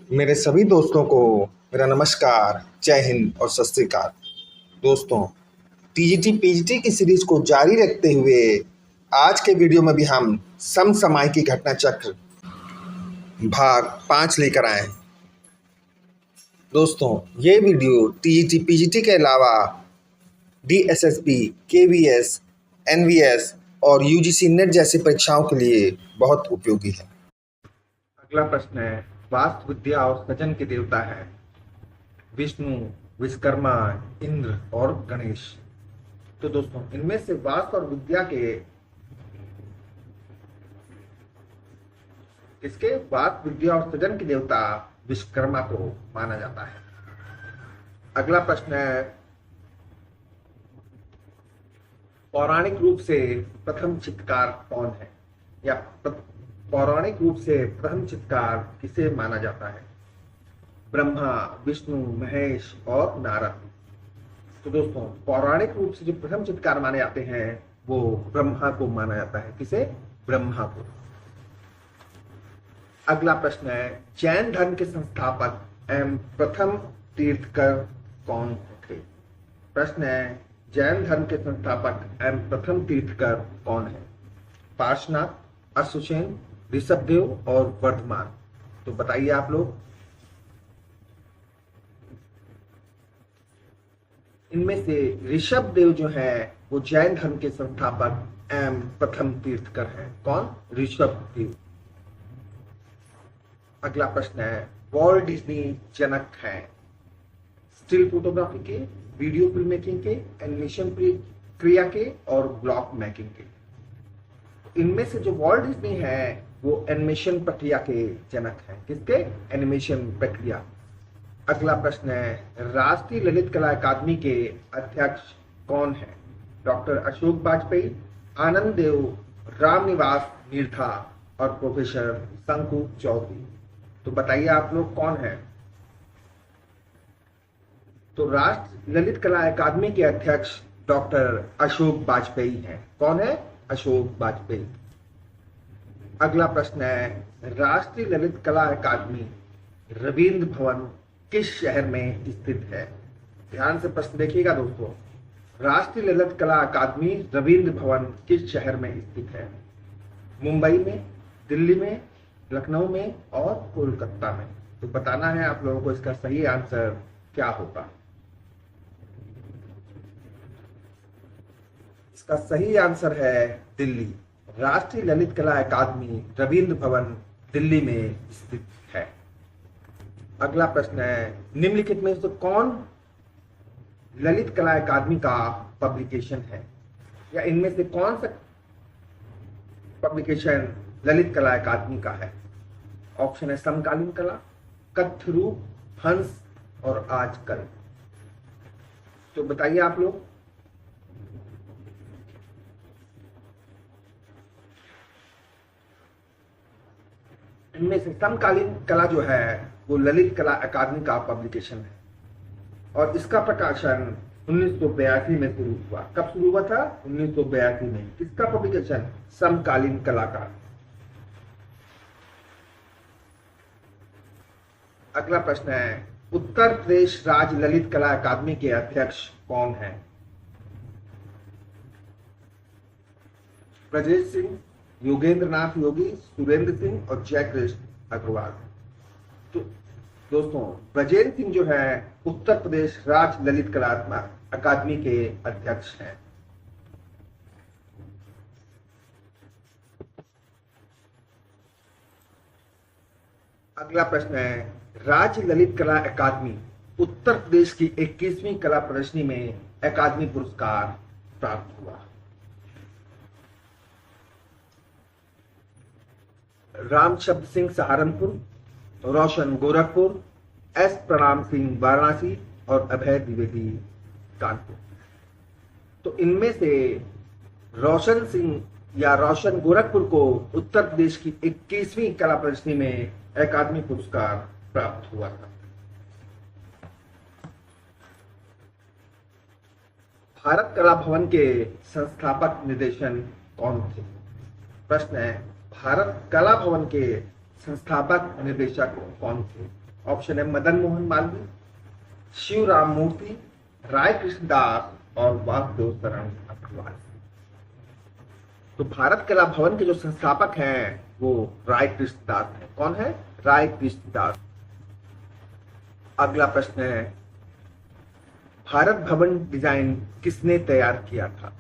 मेरे सभी दोस्तों को मेरा नमस्कार, जय हिंद और सत श्री अकाल। दोस्तों, टीजीटी पीजीटी की सीरीज को जारी रखते हुए आज के वीडियो में भी हम समसामयिकी घटना चक्र भाग 5 लेकर आए हैं। दोस्तों, ये वीडियो टीजीटी पीजीटी के अलावा डीएसएसबी, केवीएस, एनवीएस और यूजीसी नेट जैसी परीक्षाओं के लिए बहुत उपयोगी है। अगला प्रश्न है, वास्तु विद्या और सृजन के देवता है विष्णु, विश्वकर्मा, इंद्र और गणेश। तो दोस्तों, इनमें से वास्तु और विद्या के इसके वास्तु विद्या और सृजन के देवता विश्वकर्मा को माना जाता है। अगला प्रश्न है, पौराणिक रूप से प्रथम चित्रकार कौन है, या पौराणिक रूप से प्रथम चित्रकार किसे माना जाता है? ब्रह्मा, विष्णु, महेश और नारद। तो दोस्तों, पौराणिक रूप से जो प्रथम चित्रकार माने जाते हैं वो ब्रह्मा को माना जाता है। किसे? ब्रह्मा को। अगला प्रश्न है, जैन धर्म के संस्थापक एवं प्रथम तीर्थकर कौन थे? प्रश्न है, जैन धर्म के संस्थापक एवं प्रथम तीर्थकर कौन है? पार्श्वनाथ, अश्वसेन, ऋषभदेव और वर्धमान। तो बताइए आप लोग। इनमें से ऋषभदेव जो है वो जैन धर्म के संस्थापक एवं प्रथम तीर्थकर हैं। कौन? ऋषभदेव। अगला प्रश्न है, वॉल्ट डिज्नी जनक हैं स्टिल फोटोग्राफी के, वीडियो फिल्म मेकिंग के, एनिमेशन क्रिया के और ब्लॉक मेकिंग के। इनमें से जो वॉल्ट डिज्नी है वो एनिमेशन प्रक्रिया के जनक हैं। किसके? एनिमेशन प्रक्रिया। अगला प्रश्न है, राष्ट्रीय ललित कला अकादमी के अध्यक्ष कौन है? डॉक्टर अशोक वाजपेयी, आनंद देव, रामनिवास मिर्धा और प्रोफेसर शंकु चौधरी। तो बताइए आप लोग कौन है? तो राष्ट्रीय ललित कला अकादमी के अध्यक्ष डॉक्टर अशोक वाजपेयी हैं। कौन है? अशोक वाजपेयी। अगला प्रश्न है, राष्ट्रीय ललित कला अकादमी रविंद्र भवन किस शहर में स्थित है? ध्यान से प्रश्न देखिएगा दोस्तों। राष्ट्रीय ललित कला अकादमी रविंद्र भवन किस शहर में स्थित है? मुंबई में, दिल्ली में, लखनऊ में और कोलकाता में। तो बताना है आप लोगों को इसका सही आंसर क्या होगा। इसका सही आंसर है दिल्ली। राष्ट्रीय ललित कला अकादमी रविंद्र भवन दिल्ली में स्थित है। अगला प्रश्न है, निम्नलिखित में से कौन ललित कला अकादमी का पब्लिकेशन है, या इनमें से कौन सा पब्लिकेशन ललित कला अकादमी का है? ऑप्शन है समकालीन कला, कथ्य रूप, हंस और आजकल। तो बताइए आप लोग। इनमें से समकालीन कला जो है वो ललित कला अकादमी का पब्लिकेशन है और इसका प्रकाशन 1982 में शुरू हुआ। कब शुरू हुआ था? 1982 में। किसका पब्लिकेशन? समकालीन कला का। अगला प्रश्न है, उत्तर प्रदेश राज्य ललित कला अकादमी के अध्यक्ष कौन है? ब्रजेश सिंह, योगेंद्र नाथ योगी, सुरेंद्र सिंह और जयकृष्ण अग्रवाल। तो दोस्तों, ब्रजेश सिंह जो है उत्तर प्रदेश राज्य ललित कला अकादमी के अध्यक्ष हैं। अगला प्रश्न है, राज्य ललित कला अकादमी उत्तर प्रदेश की 21वीं कला प्रदर्शनी में अकादमी पुरस्कार प्राप्त हुआ। राम शब्द सिंह सहारनपुर, रोशन गोरखपुर, एस प्रणाम सिंह वाराणसी और अभय द्विवेदी कानपुर। तो इनमें से रोशन सिंह या रोशन गोरखपुर को उत्तर प्रदेश की 21वीं कला प्रदर्शनी में अकादमी पुरस्कार प्राप्त हुआ था। भारत कला भवन के संस्थापक निदेशक कौन थे? प्रश्न है, भारत कला भवन के संस्थापक निर्देशक कौन थे? ऑप्शन है मदन मोहन मालवीय, शिवराम मूर्ति, राय कृष्णदास और वासुदेव शरण अग्रवाल। तो भारत कला भवन के जो संस्थापक हैं वो राय कृष्णदास हैं। कौन है? राय कृष्णदास। अगला प्रश्न है, भारत भवन डिजाइन किसने तैयार किया था?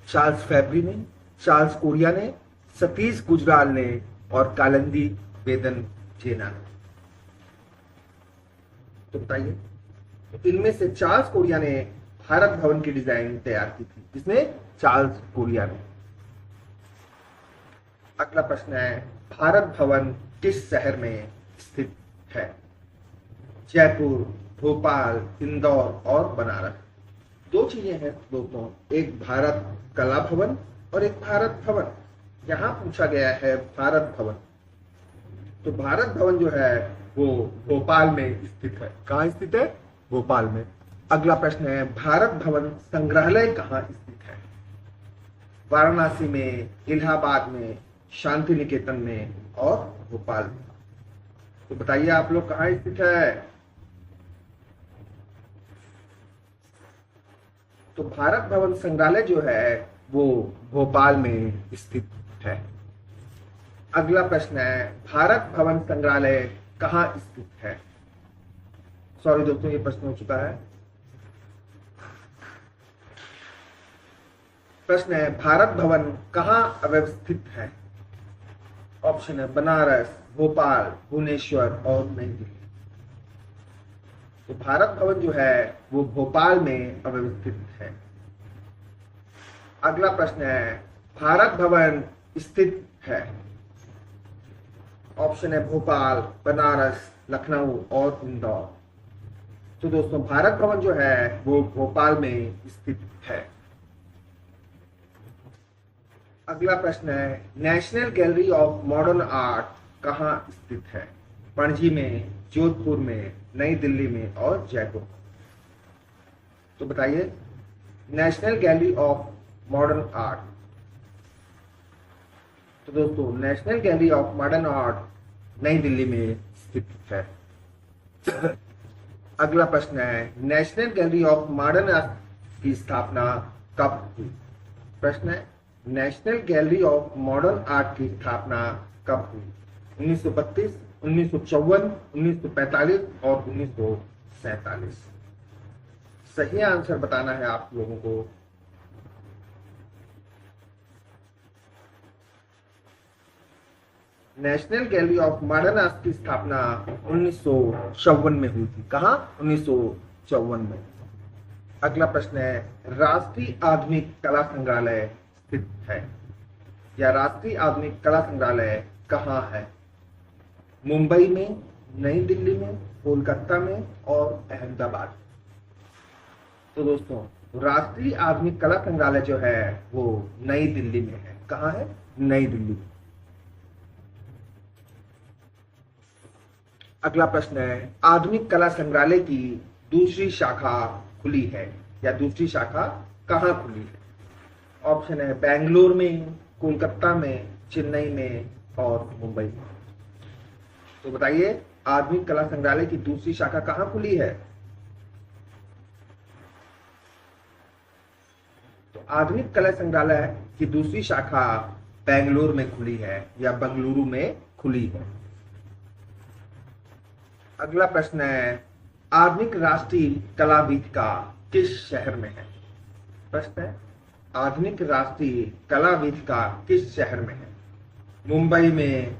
चार्ल्स फैब्री ने, चार्ल्स कोरिया ने, सतीश गुजराल ने और कालिंदी वेदन जेना ने। तो बताइए, तो इनमें से चार्ल्स कोरिया ने भारत भवन की डिजाइन तैयार की थी। किसने? चार्ल्स कोरिया ने। अगला प्रश्न है, भारत भवन किस शहर में स्थित है? जयपुर, भोपाल, इंदौर और बनारस। दो चीजें हैं दोस्तों, एक भारत कला भवन और एक भारत भवन। यहां पूछा गया है भारत भवन, तो भारत भवन जो है वो भोपाल में स्थित है। कहां स्थित है? भोपाल में। अगला प्रश्न है, भारत भवन संग्रहालय कहां स्थित है? वाराणसी में, इलाहाबाद में, शांति निकेतन में और भोपाल में। तो बताइए आप लोग कहां स्थित है? तो भारत भवन संग्रहालय जो है वो भोपाल में स्थित है। अगला प्रश्न है, भारत भवन संग्रहालय कहां स्थित है? सॉरी दोस्तों, ये प्रश्न हो चुका है। प्रश्न है, भारत भवन कहां अवस्थित है? ऑप्शन है बनारस, भोपाल, भुवनेश्वर और नई दिल्ली। तो भारत भवन जो है वो भोपाल में अवस्थित है। अगला प्रश्न है, भारत भवन स्थित है? ऑप्शन है भोपाल, बनारस, लखनऊ और इंदौर। तो दोस्तों भारत भवन जो है वो भोपाल में स्थित है। अगला प्रश्न है, national gallery of modern art कहां स्थित है? पणजी में, जोधपुर में, नई दिल्ली में और जयपुर। तो बताइए, national gallery of modern art. तो दोस्तों national gallery of modern art नई दिल्ली में स्थित है। अगला प्रश्न है, national gallery of modern art की स्थापना कब हुई? प्रश्न है, national gallery of modern art की स्थापना कब हुई? 1932, 1954, 1945 और 1947। सही आंसर बताना है आप लोगों को। National gallery of modern art की स्थापना 1954 में हुई थी। कहां? 1954 में। अगला प्रश्न है, राष्ट्रीय आधुनिक कला संग्रहालय स्थित है या राष्ट्रीय आधुनिक कला संग्रहालय कहां है? मुंबई में, नई दिल्ली में, कोलकाता में और अहमदाबाद। तो दोस्तों राष्ट्रीय आधुनिक कला संग्रहालय जो है वो नई दिल्ली में है। कहां है? नई दिल्ली में। अगला प्रश्न है, आधुनिक कला संग्रहालय की दूसरी शाखा खुली है या दूसरी शाखा कहां खुली है? ऑप्शन है बेंगलोर में, कोलकाता में, चेन्नई में और मुंबई में। तो बताइए, आधुनिक कला संग्रहालय की दूसरी शाखा कहां खुली है? तो आधुनिक कला संग्रहालय की दूसरी शाखा बेंगलोर में खुली है या बंगलुरु में खुली है। अगला प्रश्न है, आधुनिक राष्ट्रीय कला वेदिका किस शहर में है? प्रश्न है, आधुनिक राष्ट्रीय कला वेदिका किस शहर में है? मुंबई में,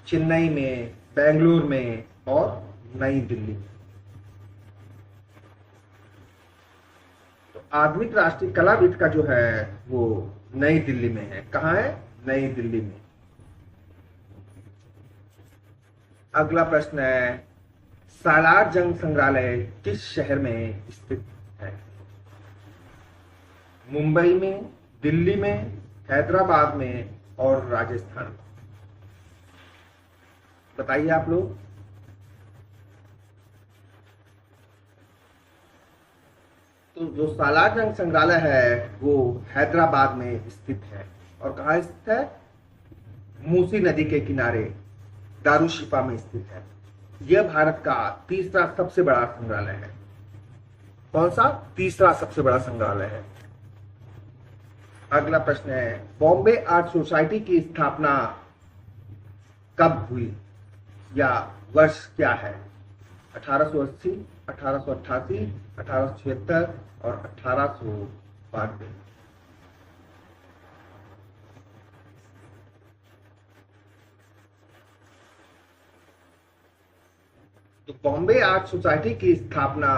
चेन्नई में, बेंगलुरु में और नई दिल्ली में। तो आधुनिक राष्ट्रीय कला वेदिका जो है वो नई दिल्ली में है। कहां है? नई दिल्ली में। अगला प्रश्न है, सालार जंग संग्रहालय किस शहर में स्थित है? मुंबई में, दिल्ली में, हैदराबाद में और राजस्थान में। बताइए आप लोग। तो जो सालार जंग संग्रहालय है वो हैदराबाद में स्थित है। और कहाँ स्थित है? मूसी नदी के किनारे दारुशिफा में स्थित है। यह भारत का तीसरा सबसे बड़ा संग्रहालय है। कौन सा? तीसरा सबसे बड़ा संग्रहालय है। अगला प्रश्न है, बॉम्बे आर्ट सोसाइटी की स्थापना कब हुई या वर्ष क्या है? 1880, 1888, 1876 और 1892। तो बॉम्बे आर्ट सोसाइटी की स्थापना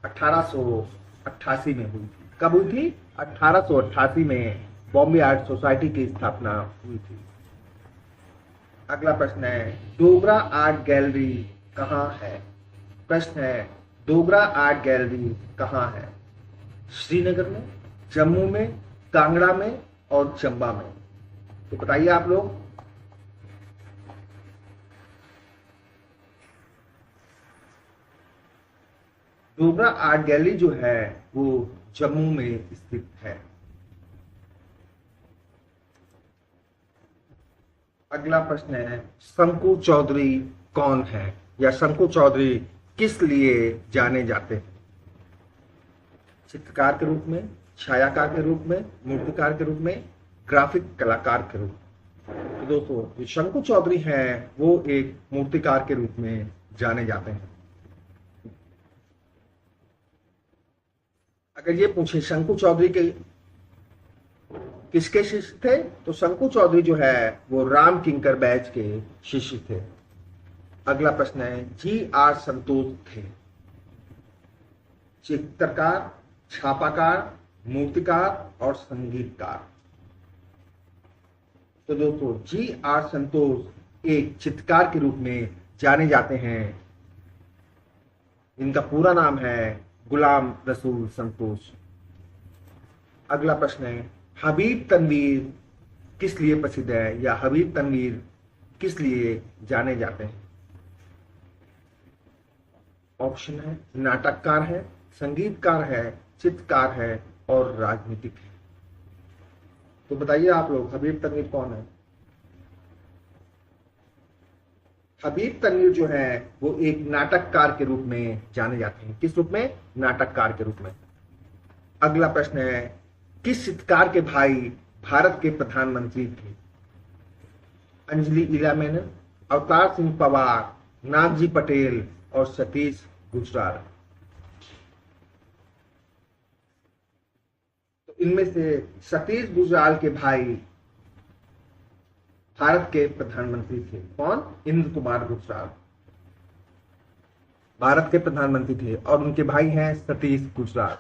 1888 में हुई थी। कब हुई थी? 1888 में बॉम्बे आर्ट सोसाइटी की स्थापना हुई थी। अगला प्रश्न है, डोगरा आर्ट गैलरी कहाँ है? प्रश्न है, डोगरा आर्ट गैलरी कहाँ है? श्रीनगर में, जम्मू में, कांगड़ा में और चंबा में। तो बताइए आप लोग। डोगरा आर्ट गैलरी जो है वो जम्मू में स्थित है। अगला प्रश्न है, शंकु चौधरी कौन है या शंकु चौधरी किस लिए जाने जाते हैं? चित्रकार के रूप में, छायाकार के रूप में, मूर्तिकार के रूप में, ग्राफिक कलाकार के रूप में। तो दोस्तों, जो शंकु चौधरी हैं वो एक मूर्तिकार के रूप में जाने जाते हैं। अगर ये पूछे शंकु चौधरी के किसके शिष्य थे, तो शंकु चौधरी जो है वो राम किंकर बैच के शिष्य थे। अगला प्रश्न है, G.R. संतोष थे चित्रकार, छापाकार, मूर्तिकार और संगीतकार। तो दोस्तों, G.R. संतोष एक चित्रकार के रूप में जाने जाते हैं। इनका पूरा नाम है गुलाम रसूल संतोष। अगला प्रश्न है, हबीब तनवीर किस लिए प्रसिद्ध है या हबीब तनवीर किस लिए जाने जाते हैं? ऑप्शन है, नाटककार है, संगीतकार है, चित्रकार है और राजनीतिक है। तो बताइए आप लोग, हबीब तनवीर कौन है? हबीब तनवीर जो है वो एक नाटककार के रूप में जाने जाते हैं। किस रूप में? नाटककार के रूप में। अगला प्रश्न है, किस चित्रकार के भाई भारत के प्रधानमंत्री थे? अंजलि ईला मेनन, अवतार सिंह पवार, नागजी पटेल और सतीश गुजराल। तो इनमें से सतीश गुजराल के भाई भारत के प्रधानमंत्री थे। कौन? इंद्र कुमार गुजराल भारत के प्रधानमंत्री थे और उनके भाई हैं सतीश गुजराल।